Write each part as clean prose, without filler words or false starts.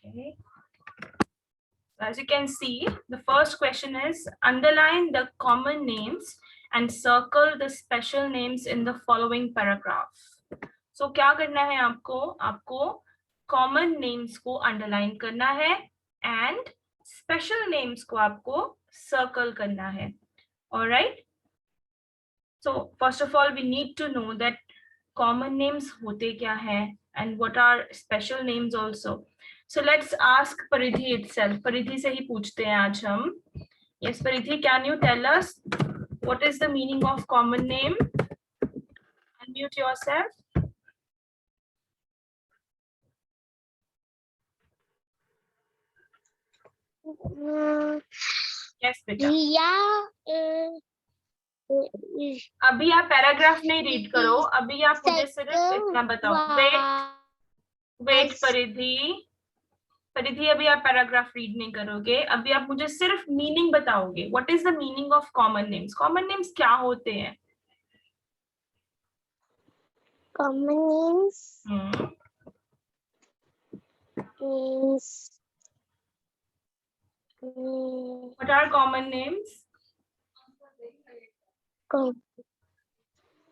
Okay. As you can see, the first question is underline the common names and circle the special names in the following paragraph. So क्या करना है आपको common names को underline करना है and special names को आपको circle करना है. All right. So first of all, we need to know that common names होते क्या है and what are special names also. So let's ask Paridhi itself. Paridhi से ही पूछते हैं आज हम. Yes, Paridhi, can you tell us what is the meaning of common name? Unmute yourself. Yes, बेटा. अभी आप पैराग्राफ नहीं रीड करो. अभी आप मुझे सिर्फ इतना बताओ. Wait, परिधि. परिधि, अभी आप पैराग्राफ रीड नहीं करोगे. अभी आप मुझे सिर्फ मीनिंग बताओगे. What is the meaning of common names? Common names क्या होते हैं? Common names is What are common names?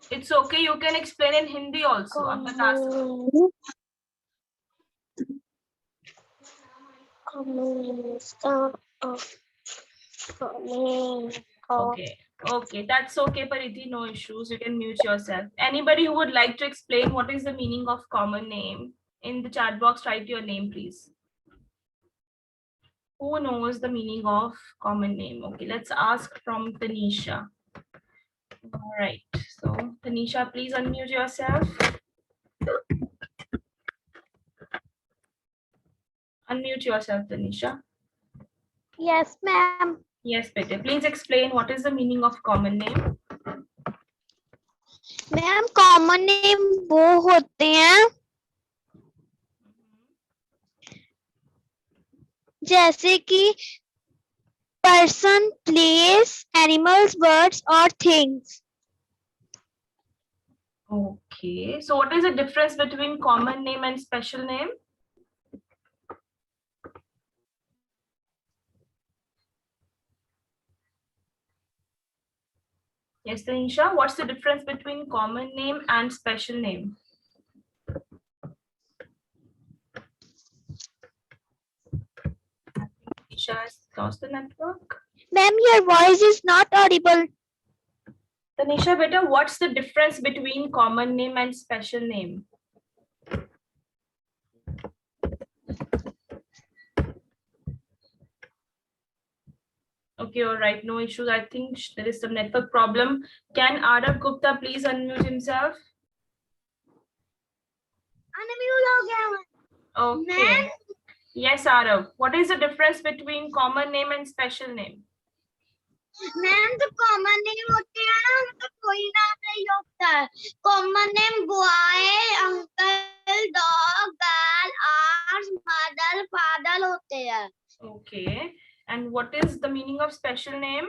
It's okay. You can explain in Hindi also. आप बता सकते. Okay, that's okay, Paridhi, no issues. You can mute yourself. Anybody who would like to explain what is the meaning of common name? In the chat box, write your name, please. Who knows the meaning of common name? Okay, let's ask from Tanisha. All right, so Tanisha, please unmute yourself. Unmute yourself, Tanisha. Yes, ma'am. Yes, Bete. Please explain what is the meaning of common name. Ma'am common name वो होते हैं जैसे कि person, place, animals, birds और things. Okay, so what is the difference between common name and special name? Yes, Tanisha, what's the difference between common name and special name? Tanisha has lost the network. Ma'am, your voice is not audible. Tanisha, beta, what's the difference between common name and special name? Okay, all right, no issues. I think there is some network problem. Can Arav Gupta please unmute himself? Unmute हो गया. Okay. Yes, Arav. What is the difference between common name and special name? Ma'am तो common name होते हैं ना उनका कोई नाम नहीं होता है. Common name boy, uncle, dog, girl, arts, mother, father होते हैं. Okay. And what is the meaning of special name?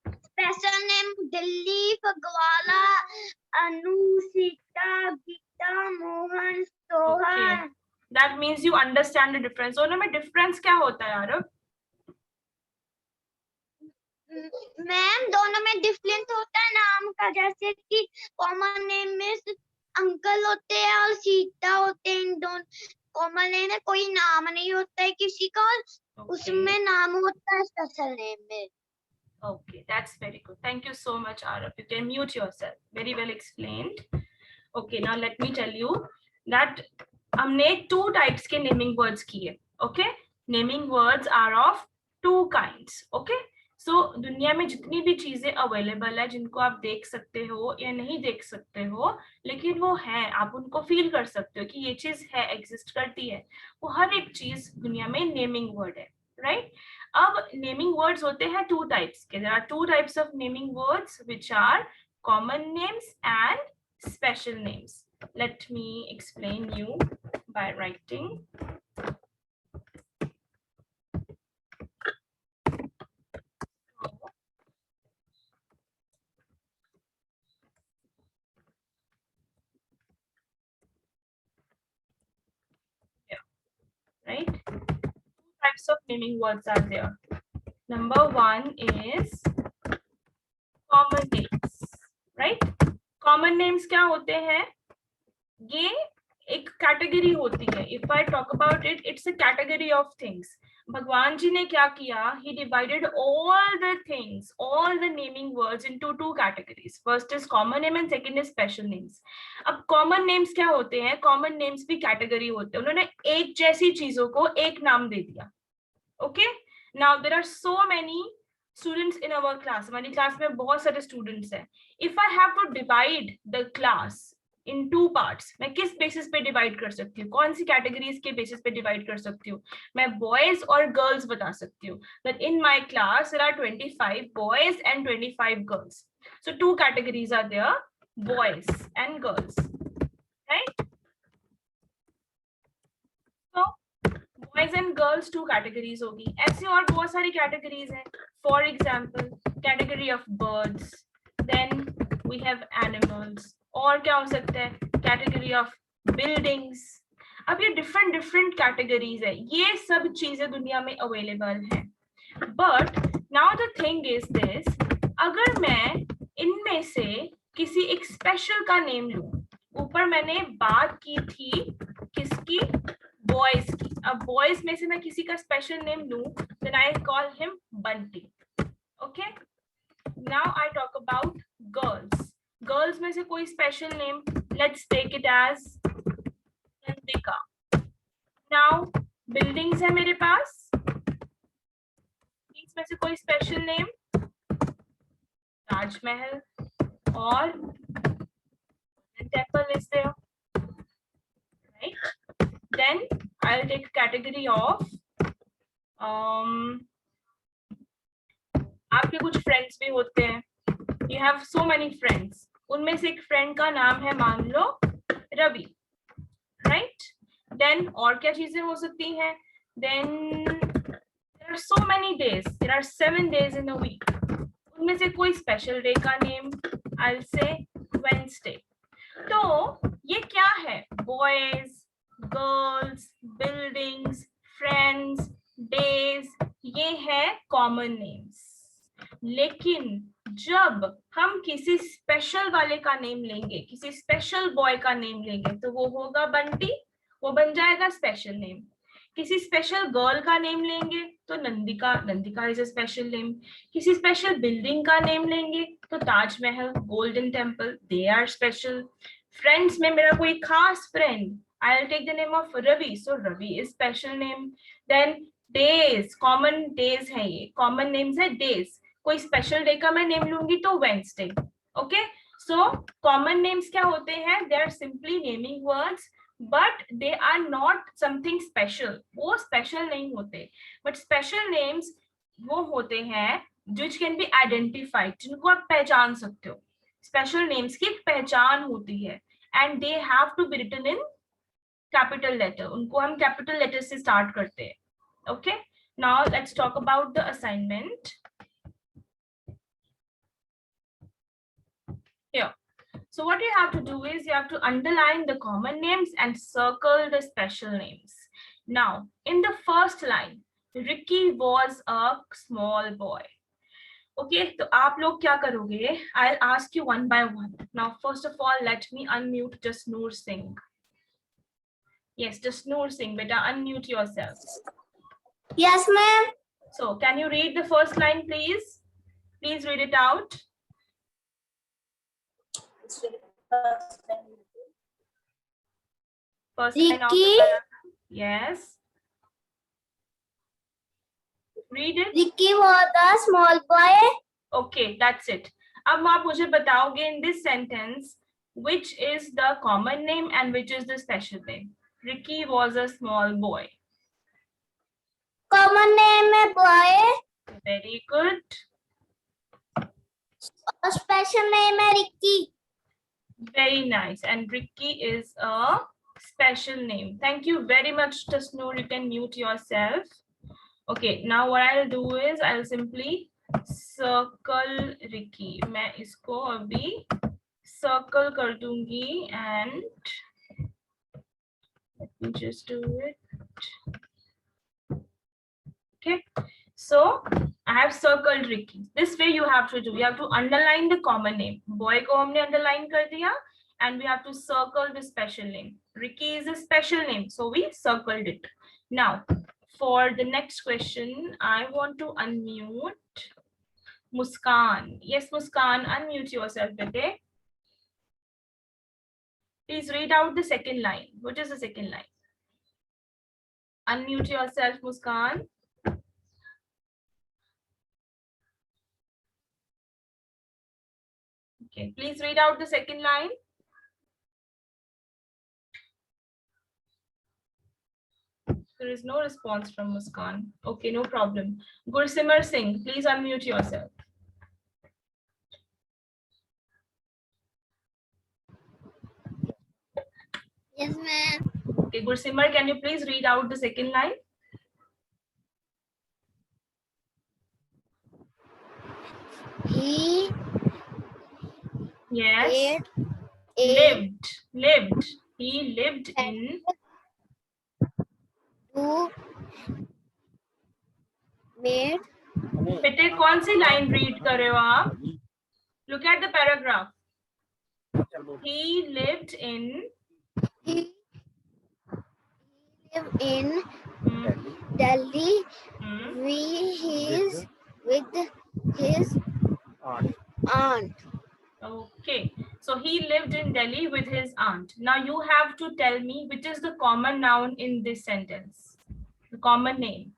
Special name Dilip, Gwala, Anu, Sita, Gita, Mohan, Sohan. Okay. That means you understand the difference. दोनों में difference क्या होता है Aarav? Ma'am दोनों में difference होता है नाम का. जैसे कि कॉमन नेम में अंकल होते हैं और सीता होते हैं. दोनों कॉमन नेम में कोई नाम नहीं होता है किसी का. उसमें नाम होता है स्पेशल नेम में. Okay, that's very good. Thank you so much, Arav. You can mute yourself. Very well explained. Okay, now let me tell you that हमने two types के naming words किए. Okay, naming words are of two kinds. Okay, so दुनिया में जितनी भी चीजें available है जिनको आप देख सकते हो या नहीं देख सकते हो लेकिन वो है, आप उनको फील कर सकते हो कि ये चीज है, एग्जिस्ट करती है, वो हर एक चीज दुनिया में नेमिंग वर्ड है. राइट? अब नेमिंग वर्ड्स होते हैं टू टाइप्स के. There are two types of naming words which are common names and special names. Let me explain you by writing. Yeah, right. naming words are there. Number one is common names, right? Common names क्या होते हैं? ये एक category होती है. If I talk about it, it's a category of things. भगवान जी ने क्या किया? He divided all the things, all the naming words into two categories. First is common name and second is special names. अब common names क्या होते हैं? Common names भी category होते हैं. उन्होंने एक जैसी चीजों को एक नाम दे दिया. Okay? Now there are so many students in our class. हमारी class में बहुत सारे students हैं. If I have to divide the class in two parts, मैं किस basis पे divide कर सकती हूँ? कौन सी categories के basis पे divide कर सकती हूँ? मैं boys और girls बता सकती हूँ. That in my class there are 25 boys and 25 girls. So two categories are there, boys and girls, right? So boys and girls two categories होगी. ऐसे और बहुत सारी categories हैं. For example, category of birds. Then we have animals. और क्या हो सकता है? Category of buildings. अब ये different categories है. ये सब चीजें दुनिया में available हैं. But now the thing is this, अगर मैं इनमें से किसी एक special का name लूं, ऊपर मैंने बात की थी किसकी? Boys की. अब boys में से मैं किसी का special name लूं, then I call him Bunty. Okay? Now I talk about girls. Girls में से कोई special name, let's take it as Nandika. Now buildings है मेरे पास. Buildings में से कोई special name, Taj Mahal और temple is there, right? Then I'll take category of आपके कुछ friends भी होते हैं. You have so many friends. उनमें से एक friend का नाम है मान लो रवि, right? Then और क्या चीजें हो सकती हैं? Then there are so many days. There are 7 days in a week. उनमें से कोई special day का name, I'll say Wednesday. तो ये क्या है? Boys, girls, buildings, friends, days, ये है common names. लेकिन जब हम किसी स्पेशल वाले का नेम लेंगे, किसी स्पेशल बॉय का नेम लेंगे, तो वो होगा बंटी, वो बन जाएगा स्पेशल नेम. किसी स्पेशल गर्ल का नेम लेंगे तो Nandika, Nandika is a special name. किसी स्पेशल बिल्डिंग का नेम लेंगे तो Taj Mahal, Golden Temple, they are special. Friends में मेरा कोई खास friend, I will take the name of Ravi, so Ravi is special name. Then days, common days है, ये कॉमन नेम्स है डेज. कोई स्पेशल डे का मैं नेम लूंगी तो वेडनेसडे. ओके, सो कॉमन नेम्स क्या होते हैं? They are simply naming words, but they are not something special. वो स्पेशल नहीं होते, बट स्पेशल नेम्स वो होते हैं which can be identified, जिनको आप पहचान सकते हो. स्पेशल नेम्स की पहचान होती है and they have to be written in capital letter. उनको हम कैपिटल लेटर से स्टार्ट करते हैं. Okay, now let's talk about the assignment. Here, so what you have to do is you have to underline the common names and circle the special names. Now, in the first line, Ricky was a small boy. Okay, so आप लोग क्या करोगे? I'll ask you one by one. Now, first of all, let me unmute Jasnoor Singh. Yes, Jasnoor Singh, beta, unmute yourself. Yes, ma'am. So, can you read the first line, please? Please read it out. First line of the paragraph. Yes. Read it. Ricky was a small boy. Okay, that's it. अब आप मुझे बताओगे in this sentence which is the common name and which is the special name. Ricky was a small boy. Common name है boy. Very good. और special name है Ricky. Very nice. And Ricky is a special name. Thank you very much, Tasnoor. You can mute yourself. Okay, now what I'll do is I'll simply circle Ricky. मैं इसको अभी circle कर दूंगी and let me just do it. Okay, so I have circled Ricky. This way you have to do. You have to underline the common name. Boy को हमने underline कर दिया, and we have to circle the special name. Ricky is a special name, so we circled it. Now, for the next question, I want to unmute Muskan. Yes, Muskan, unmute yourself, bete. Please read out the second line. What is the second line? Unmute yourself, Muskan. Okay, please read out the second line. There is no response from Muskan. Okay, no problem. Gursimar Singh, please unmute yourself. Yes, ma'am. Okay, Gursimar, can you please read out the second line? He Yes. Lived. He lived in. to made बेटे कौन सी line read कर रहे हो आप? Look at the paragraph. He lived in. he live in Hmm, Delhi hmm. with his aunt. Okay, so he lived in Delhi with his aunt. Now you have to tell me which is the common noun in this sentence. The common name.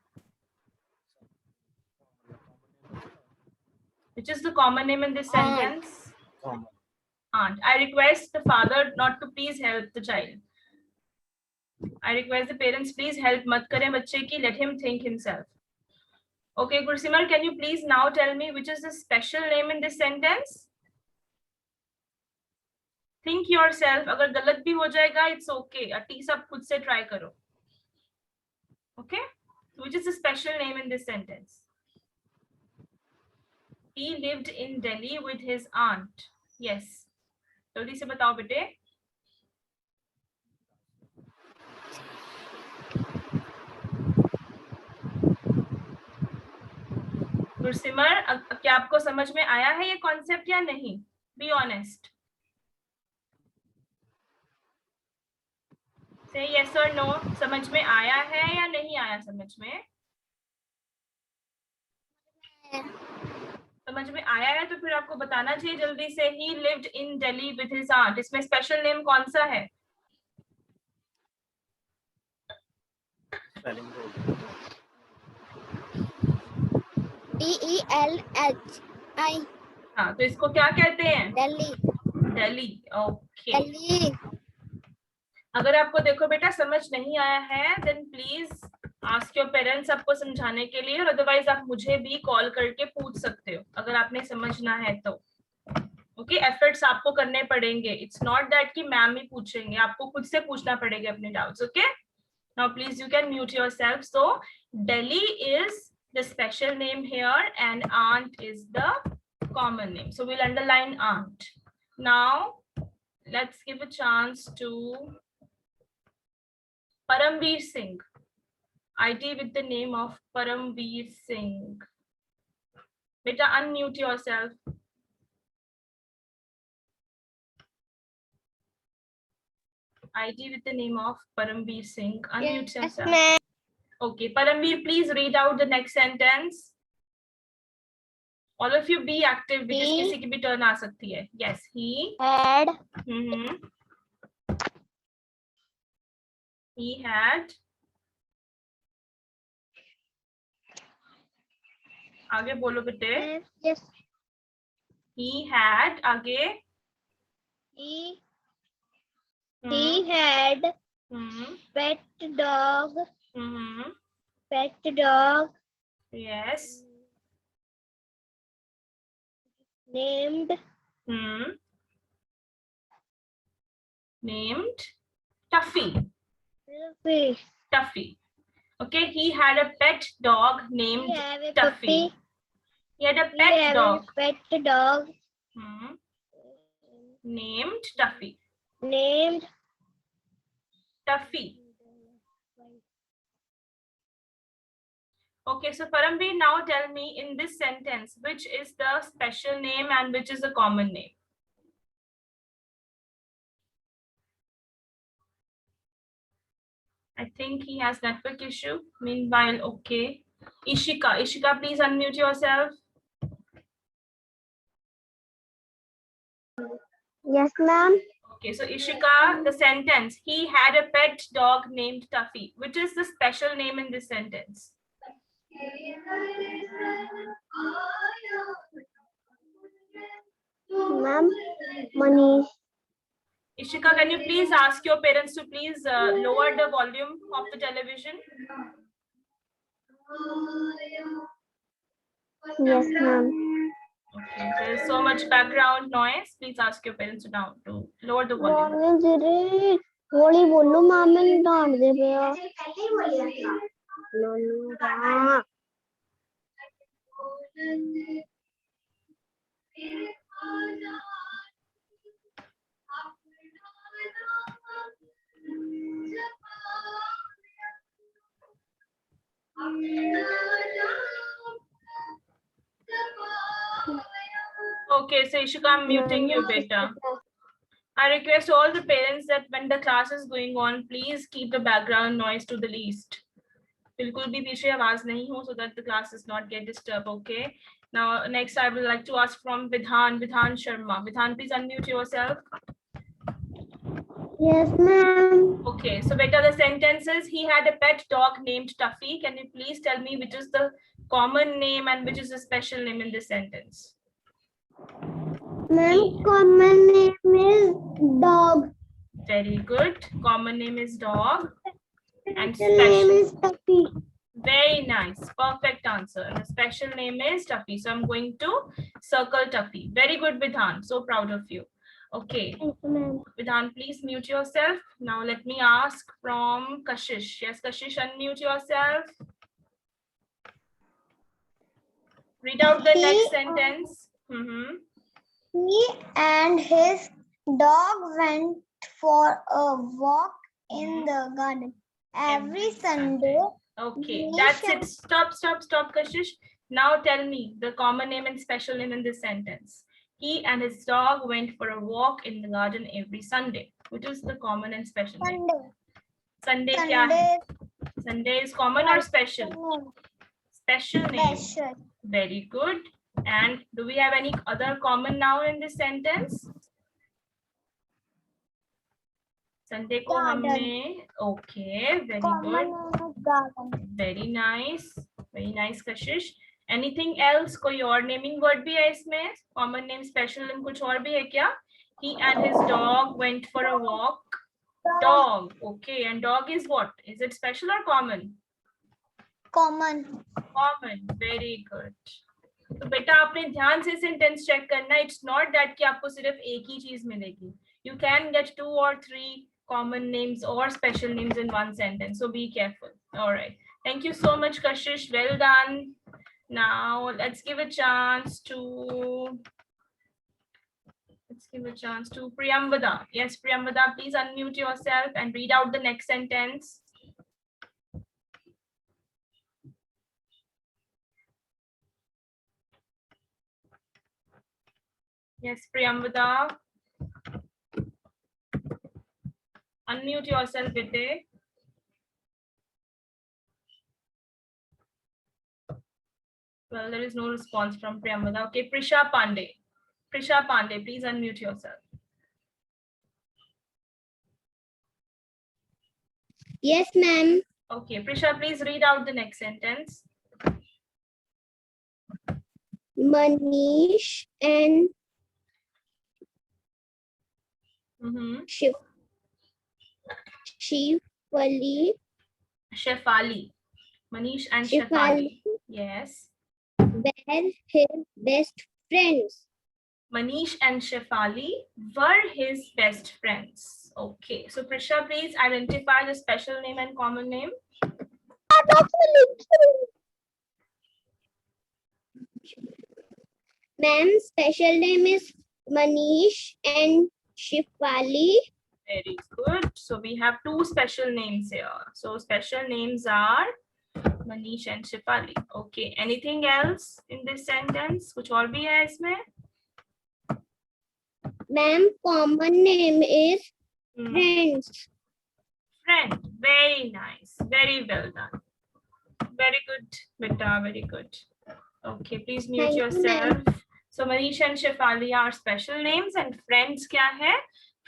Which is the common name in this Aunt. sentence? Aunt. I request the father not to please help the child. I request the parents please help mat kare bacche ki, let him think himself. Okay, Gursimar, can you please now tell me which is the special name in this sentence? Think yourself. अगर गलत भी हो जाएगा, it's okay. At least आप खुद से try करो. Okay? Which is the special name in this sentence? He lived in Delhi with his aunt. Yes. जल्दी से बताओ बेटे. गुरसिमर, क्या आपको समझ में आया है ये कॉन्सेप्ट या नहीं? Be honest. से यस और नो. समझ में आया है या नहीं आया समझ में? समझ में आया है तो फिर आपको बताना चाहिए जल्दी से. He lived in Delhi with his aunt. इसमें स्पेशल नेम कौन सा है? DELHI. हाँ, तो इसको क्या कहते हैं? Delhi. दिल्ली. ओके. Delhi. अगर आपको देखो बेटा समझ नहीं आया है, then please ask your parents आपको समझाने के लिए, और अदरवाइज आप मुझे भी कॉल करके पूछ सकते हो अगर आपने समझना है तो. ओके, एफर्ट्स आपको करने पड़ेंगे. इट्स नॉट दैट कि मैम ही पूछेंगे, आपको खुद से पूछना पड़ेगा अपने doubts. Okay, now please you can mute yourself. So Delhi is the special name here and aunt is the common name. So we'll underline aunt. Now let's give a chance to Paramveer Singh. IT with the name of Paramveer Singh. Beta, unmute yourself. IT with the name of Paramveer Singh. Unmute yourself. Okay, Paramveer, please read out the next sentence. All of you be active because किसी की भी turn आ सकती है. Yes, he Had he had. आगे बोलो बेटे. yes. He had. आगे. He had pet dog. Pet dog Yes. named Named Tuffy. Fish. Tuffy. Okay, he had a pet dog named He have a Tuffy. puppy. He had a He pet have dog a pet dog named Tuffy. named Tuffy. Okay, so Paramveer, now tell me in this sentence, which is the special name and which is the common name? I think he has network issue. Meanwhile, okay. Ishika, please unmute yourself. Yes, ma'am. Okay, so Ishika, the sentence, he had a pet dog named Tuffy. Which is the special name in this sentence? Ma'am, Manish. Ishika, can you please ask your parents to please lower the volume of the television? Yes, ma'am. Okay, there is so much background noise. Please ask your parents to lower the volume. Holi बोलो मामे ने डांट दे पिया Okay, so Ishika, I'm muting you, beta. I request all the parents that when the class is going on, please keep the background noise to the least. बिल्कुल भी पीछे आवाज नहीं हो, so that the class does not get disturbed. Okay. Now, next I would like to ask from Vidhan Sharma. Vidhan, please unmute yourself. Yes, ma'am. Okay, so beta, the sentence is he had a pet dog named Tuffy. Can you please tell me which is the common name and which is the special name in this sentence? Ma'am, common name is dog. Very good. Common name is dog. And Special name special. is Tuffy. Very nice. Perfect answer. And the special name is Tuffy. So I'm going to circle Tuffy. Very good, Vidhan. So proud of you. Okay. Thank you, ma'am. Vidhan, please mute yourself. Now let me ask from Kashish. Yes, Kashish, unmute yourself. Read out the next sentence. He and his dog went for a walk in the garden every Sunday. Okay, that's it. Stop, Kashish. Now tell me the common name and special name in this sentence. He and his dog went for a walk in the garden every Sunday. Which is the common and special name? Sunday kya hai? Sunday is common or special? Special name. Special. Very good. And do we have any other common noun in this sentence? Sunday ko humne. Okay, very good. Very nice. Very nice, Kashish. Anything else? कोई और naming word भी है इसमें? Common name, special name कुछ और भी है क्या? He and his dog went for a walk. Dog. Okay, and dog is what? Is it special or common? Common. Common. Very good. तो बेटा आपने ध्यान से सेंटेंस चेक करना. It's not that कि आपको सिर्फ एक ही चीज मिलेगी. You can get 2 or 3 common names or special names in one sentence. So be careful. All right. Thank you so much, Kashish. Well done. Now let's give a chance to Priyamvada. Yes, Priyamvada, please unmute yourself and read out the next sentence. Yes, Priyamvada. Unmute yourself, Vite. Well, there is no response from Priyamvada. Okay, Prisha Pandey. Prisha Pandey, please unmute yourself. Yes, ma'am. Okay, Prisha, please read out the next sentence. Manish and Shefali. Manish and Shefali. Yes. Were his best friends. Manish and Shefali were his best friends. Okay. So Prisha, please identify the special name and common name. Ma'am, special name is Manish and Shefali. Very good. So we have 2 special names here. So special names are Manish and Shifali. Okay, anything else in this sentence? कुछ और भी है इसमें? Ma'am, common name is friends. Friend. Very nice. Very well done. Very good, beta. Very good. Okay, please mute Thank you, yourself. ma'am. So Manish and Shefali are special names and friends क्या है?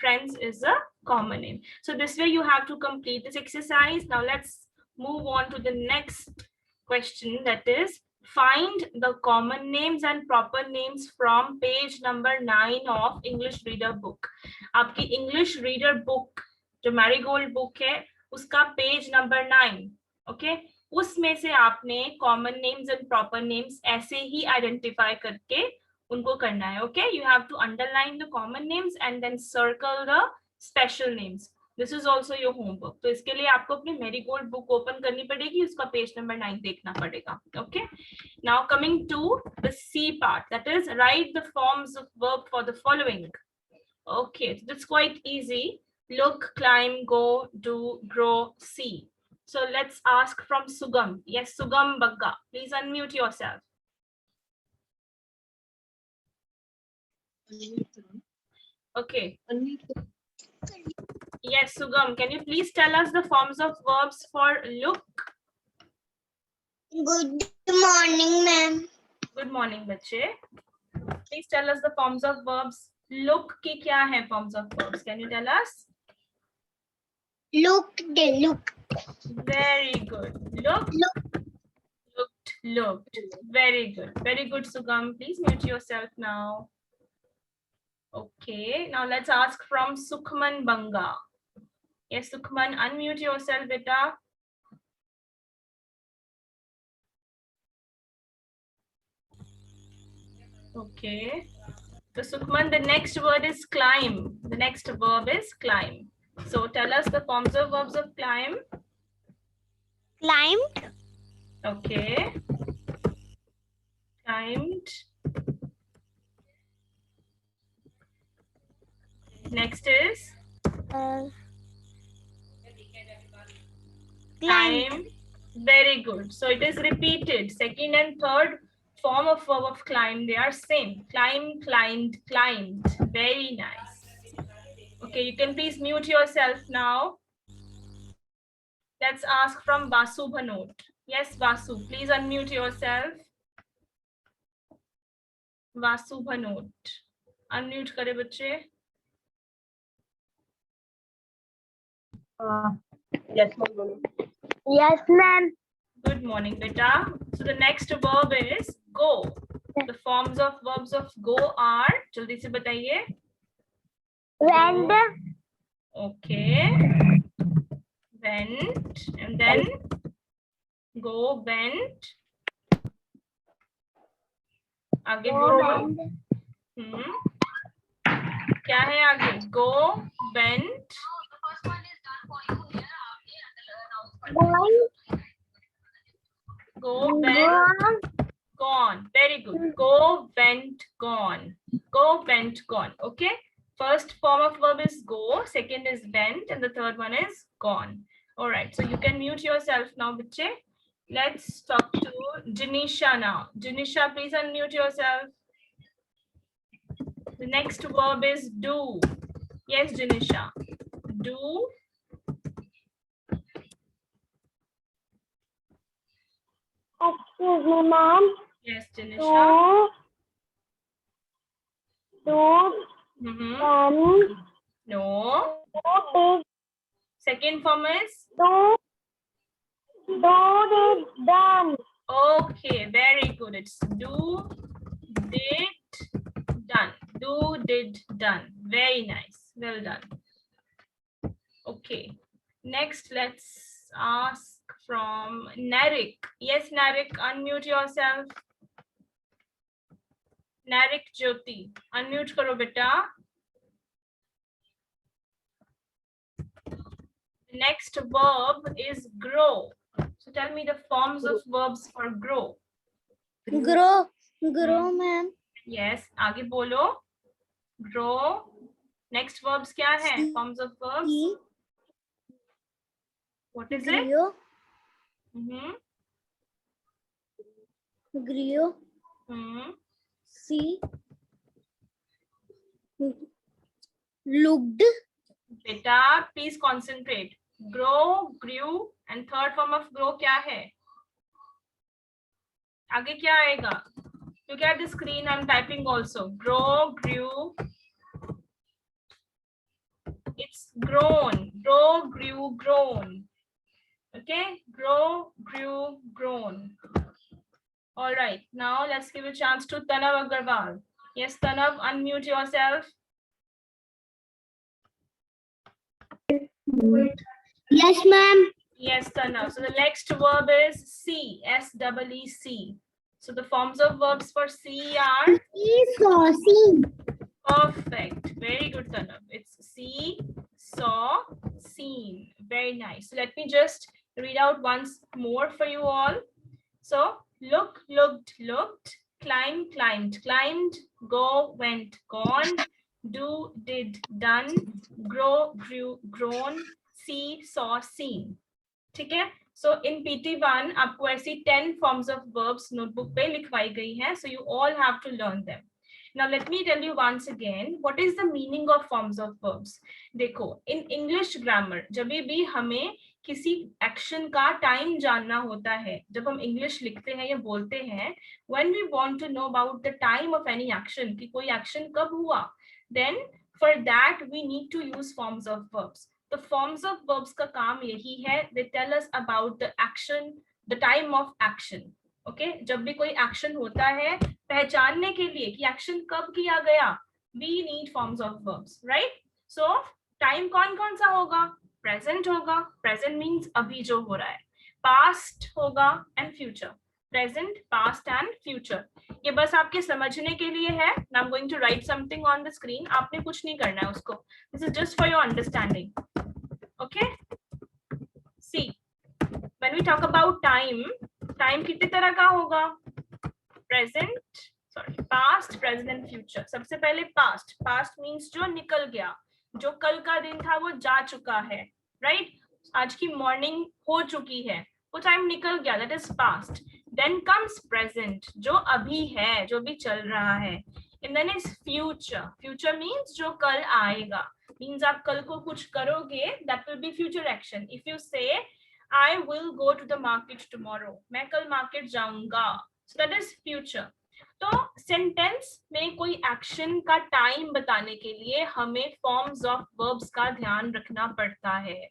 Friends is a common name. So this way you have to complete this exercise. Now let's move on to the next question, that is find the common names and proper names from page number 9 of English Reader book. आपकी English Reader book जो Marigold book है उसका page number 9, okay, उसमें से आपने common names and proper names ऐसे ही identify करके उनको करना है. Okay, you have to underline the common names and then circle the special names. This is also your homework. तो इसके लिए आपको अपनी मैरीगोल्ड बुक ओपन करनी पड़ेगी, उसका पेज नंबर 9 देखना पड़ेगा. Okay, now coming to the C part, that is right the forms of verb for the following. Okay, it's quite easy. Look, climb, go, do, grow, see. So let's ask from Sugam. Yes, Sugam Bagga. Please unmute yourself. Okay. Yes, Sugam, can you please tell us the forms of verbs for look? Good morning, ma'am. Good morning, bache. Please tell us the forms of verbs. Look ki kya hai forms of verbs? Can you tell us? Look, they look. Very good. Look, looked, looked. Very good. Very good, Sugam. Please mute yourself now. Okay. Now let's ask from Sukhman Banga. Yes, Sukhman, unmute yourself, beta. Okay. So Sukhman, the next word is climb. The next verb is climb. So tell us the forms of verbs of climb. Climbed. Okay. Climbed. Next is climb. Very good. So it is repeated. Second and third form of verb of climb, they are same. Climb, climbed, climbed. Very nice. Okay, you can please mute yourself now. Let's ask from Vasu Bhanot. Yes, Vasu, please unmute yourself. Vasu Bhanot. Unmute kare bache. Yes, ma'am. Yes, ma'am. Good morning, beta. So the next verb is go. The forms of verbs of go are, jaldi se bataiye. Went. Okay. Went, and then go, went. आगे बोलो. क्या है आगे? Go, went. Go, went, gone. Very good. Go, went, gone. Go, went, gone. Okay. First form of verb is go, second is went, and the third one is gone. All right. So you can mute yourself now, Biche. Let's talk to Janisha now. Janisha, please unmute yourself. The next verb is do. Yes, Janisha. Do. Excuse me, ma'am. Yes, Janisha. No. Second form is? Done. Okay, very good. It's do, did, done. Do, did, done. Very nice. Well done. Okay. Next, let's ask from Narik. Yes, Narik, unmute yourself. Narik Jyoti, unmute karo beta. The next verb is grow. So tell me the forms of verbs for grow. Grow, ma'am. Yes, आगे बोलो. Grow. Next verbs क्या है? Forms of verbs. What is it? Grow. grew, see, looked, बेटा please concentrate. Grow, grew and third form of grow क्या है? आगे क्या आएगा? Look at the screen, I'm typing also. Grow, grew. It's grown. Grow, grew, grown. Okay? Grow, grew, grown. All right. Now let's give a chance to Tanav Agarwal. Yes, Tanav, unmute yourself. Yes, ma'am. Yes, Tanav. So the next verb is see. S-E-E-C. So the forms of verbs for see are? See, saw, seen. Perfect. Very good, Tanav. It's see, saw, seen. Very nice. So let me just read out once more for you all. So look, looked, looked, climb, climbed, climbed, go, went, gone, do, did, done, grow, grew, grown, see, saw, seen. ठीक है? So in PT1 आपको ऐसी 10 forms of verbs notebook पे लिखवाई गई हैं. So you all have to learn them. Now let me tell you once again what is the meaning of forms of verbs. देखो in English grammar जब भी हमें किसी एक्शन का टाइम जानना होता है, जब हम इंग्लिश लिखते हैं या बोलते हैं, when we want to know about the time of any action कि कोई एक्शन कब हुआ, then for that we need to use forms of verbs. The forms of verbs का काम यही है, they tell us about the action, the time of action. Okay? जब भी कोई एक्शन होता है, पहचानने के लिए कि एक्शन कब किया गया, we need forms of verbs, right? So time कौन कौन सा होगा? प्रेजेंट होगा. प्रेजेंट मीन्स अभी जो हो रहा है. पास्ट होगा and future. Present, past and future. ये बस आपके समझने के लिए है. Now I'm going to write something on the screen. आपने कुछ नहीं करना है उसको. This is just for your understanding. Okay? See, when we talk about time, time कितने तरह का होगा? Present, sorry, past, present and future. सबसे पहले past. Past means जो निकल गया, जो कल का दिन था वो जा चुका है, right? आज की मॉर्निंग हो चुकी है, वो टाइम निकल गया, that is past. Then comes present, जो अभी है, जो भी चल रहा है. And then is future. Future means जो कल आएगा. Means आप कल को कुछ करोगे, that will be future action. If you say I will go to the market tomorrow, मैं कल मार्केट जाऊंगा, so that is future. तो सेंटेंस में कोई एक्शन का टाइम बताने के लिए हमें फॉर्म्स ऑफ वर्ब्स का ध्यान रखना पड़ता है.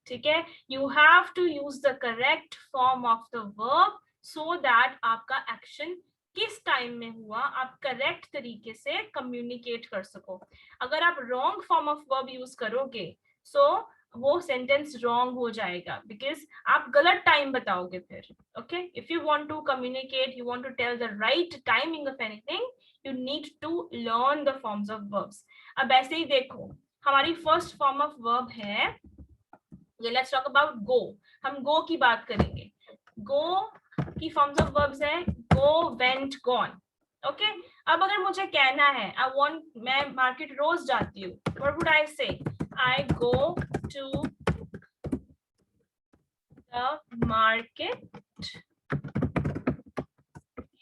ठीक है? You have to use the correct form of the verb so that आपका एक्शन किस टाइम में हुआ आप करेक्ट तरीके से कम्युनिकेट कर सको. अगर आप wrong form of verb use करोगे सो वो सेंटेंस रॉन्ग हो जाएगा बिकॉज आप गलत टाइम बताओगे फिर. Okay? If you want to communicate, you want to tell the right timing of anything, you need to learn the forms of verbs. अब ऐसे ही देखो, हमारी फर्स्ट फॉर्म ऑफ वर्ब है, ये लेट्स टॉक अबाउट गो. हम गो की बात करेंगे. गो की फॉर्म्स ऑफ वर्ब्स है गो, वेंट, गॉन. ओके? अब अगर मुझे कहना है आई वांट, मैं मार्केट रोज जाती हूँ, व्हाट वुड आई से? I go to the market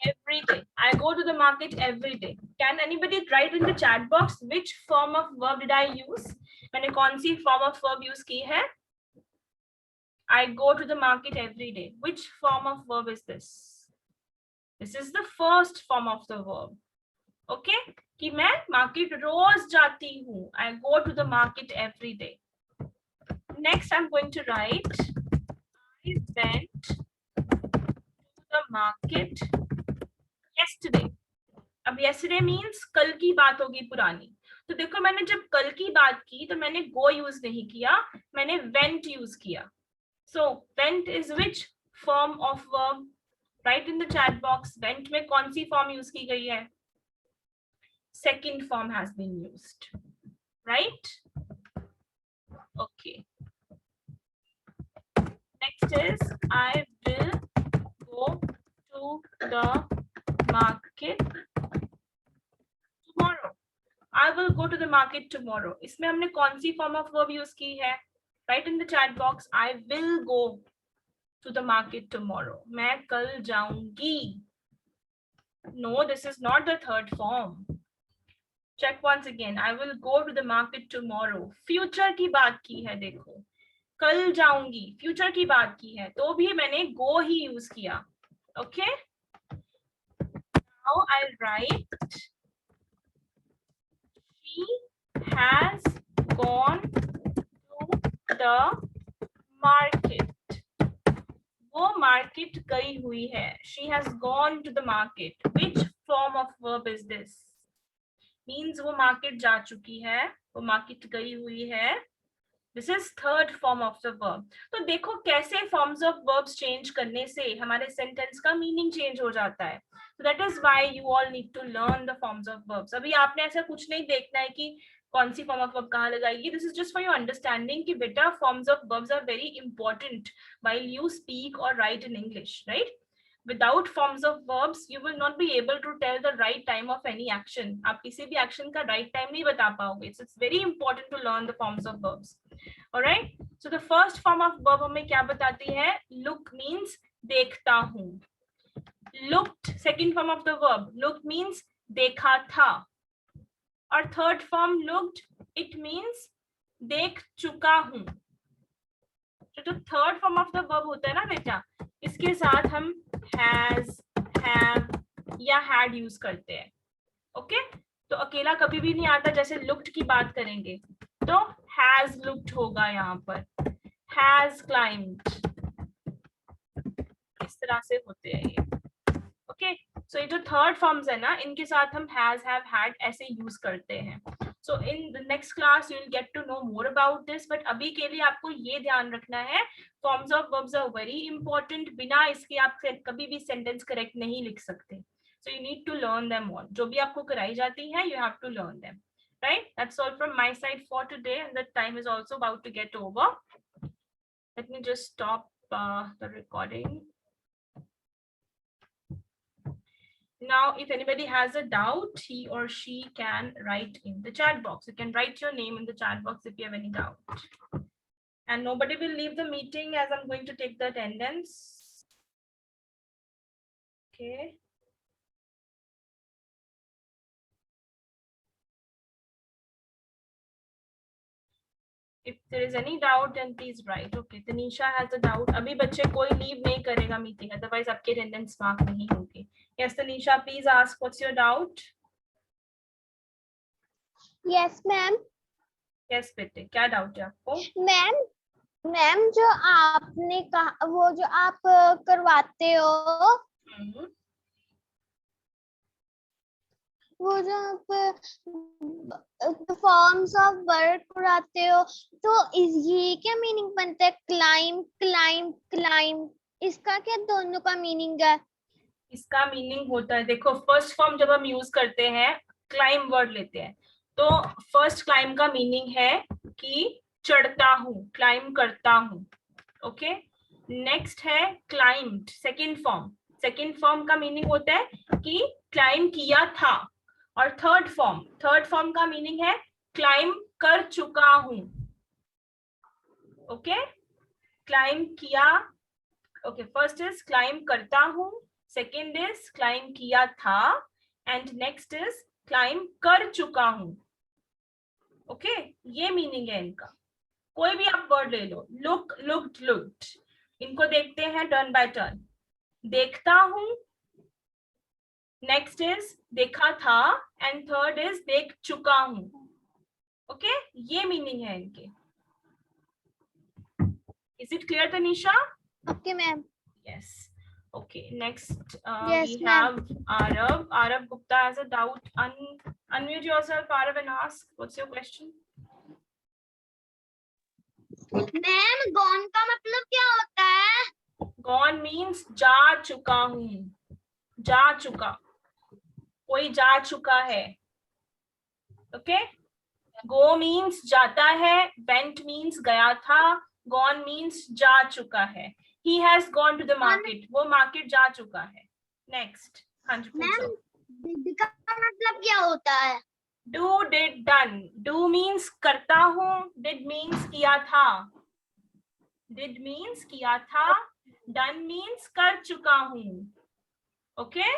every day. I go to the market every day. Can anybody write in the chat box which form of verb did I use? मैंने कौन सी form of verb use की है? I go to the market every day. Which form of verb is this? This is the first form of the verb. Okay? कि मैं market रोज जाती हूँ. I go to the market every day. Next, I'm going to write I went to the market yesterday. अब yesterday means कल की बात होगी पुरानी. तो देखो मैंने जब कल की बात की तो मैंने go यूज नहीं किया, मैंने went यूज किया. So went is which form of verb? Write in the chat box. Went में कौन सी form यूज की गई है? Second form has been used, right? Okay. Next is I will go to the market tomorrow. I will go to the market tomorrow. इसमें हमने कौन सी form of verb use की है? Write in the chat box. I will go to the market tomorrow. मैं कल जाऊंगी. No, this is not the third form. Check once again. I will go to the market tomorrow. Future की बात की है, देखो कल जाऊंगी, फ्यूचर की बात की है, तो भी मैंने go ही यूज किया. Okay, now I'll write she has gone to the market. वो मार्केट गई हुई है. She has gone to the market. Which form of verb is this? Means वो मार्केट जा चुकी है, वो मार्केट गई हुई है. This is third form of the verb. तो देखो कैसे forms of verbs change करने से हमारे sentence का meaning change हो जाता है. So that is why you all need to learn the forms of verbs. अभी आपने ऐसा कुछ नहीं देखना है कि कौन सी form of verb कहाँ लगाएगी. This is just for your understanding कि बेटा forms of verbs are very important while you speak or write in English, right? Without forms of verbs, you will not be able to tell the right time of any action. आप किसी भी action का right time नहीं बता पाओगे. So it's very important to learn the forms of verbs. Alright, so the first form of verb हमें क्या बताती है? Look means देखता हूँ. Looked, second form of the verb. Look means देखा था. और third form looked, it means देख चुका हूँ. तो जो third form of the verb होता है ना बेटा, इसके साथ हम has, have या had यूज करते हैं. ओके, तो अकेला कभी भी नहीं आता. जैसे looked की बात करेंगे तो has looked होगा यहाँ पर, has climbed, इस तरह से होते हैं ये. ओके, सो ये जो थर्ड फॉर्म्स है ना, इनके साथ हम has, have, had ऐसे यूज करते हैं. So in the next class you will get to know more about this, but अभी के लिए आपको ये ध्यान रखना है, forms of verbs are very important. बिना इसके आप कभी भी सेंटेंस करेक्ट नहीं लिख सकते. So you need to learn them all. जो भी आपको कराई जाती है, you have to learn them. Right? That's all from my side for today, and the time is also about to get over. Let me just stop the recording. Now, if anybody has a doubt, he or she can write in the chat box. You can write your name in the chat box if you have any doubt. And nobody will leave the meeting as I'm going to take the attendance. Okay. If there is any doubt, then please write. Okay, Tanisha has a doubt. अभी बच्चे कोई leave नहीं करेगा meeting, otherwise आपके attendance mark नहीं होगी. Yes, Tanisha, please ask. What's your doubt? Yes, ma'am. Yes, बेटे, क्या doubt है आपको? मैम जो आपने कहा, वो जो आप करवाते हो, वो जो आप फॉर्म्स ऑफ वर्ब कराते हो, तो ये क्या मीनिंग बनता है? क्लाइम, क्लाइम, क्लाइम, इसका क्या दोनों का मीनिंग है? इसका मीनिंग होता है, देखो फर्स्ट फॉर्म जब हम यूज करते हैं, क्लाइम वर्ड लेते हैं, तो फर्स्ट क्लाइम का मीनिंग है कि चढ़ता हूँ, क्लाइम करता हूँ. ओके, नेक्स्ट है क्लाइम्ड, सेकंड फॉर्म का मीनिंग होता है कि क्लाइम किया था. और थर्ड फॉर्म का मीनिंग है क्लाइम कर चुका हूं. ओके, क्लाइम किया. ओके, फर्स्ट इज क्लाइम करता हूं, सेकंड इज क्लाइम किया था, एंड नेक्स्ट इज क्लाइम कर चुका हूं. ओके, ये मीनिंग है इनका. कोई भी आप वर्ड ले लो, लुक, लुक्ड, लुक्ड, इनको देखते हैं टर्न बाय टर्न. देखता हूं, नेक्स्ट इज देखा था, एंड थर्ड इज देख चुका हूं. ओके, ये मीनिंग है इनके. Is it clear Tanisha? Okay ma'am. Yes. Okay, next Yes, we have Arav. Arav Gupta has a doubt. Unmute yourself, Arav, and ask. What's your question? Ma'am gone का मतलब क्या होता है? Gone means जा चुका हूँ, जा चुका, कोई जा चुका है. Okay, go means जाता है, went means गया था, gone means जा चुका है. He has gone to the market. वो मार्केट जा चुका है. Next. हाँ जी, पूछो. did का मतलब क्या होता है? Do, did, done. Do means करता हूँ, did means किया था, did means किया था, done means कर चुका हूँ. Okay?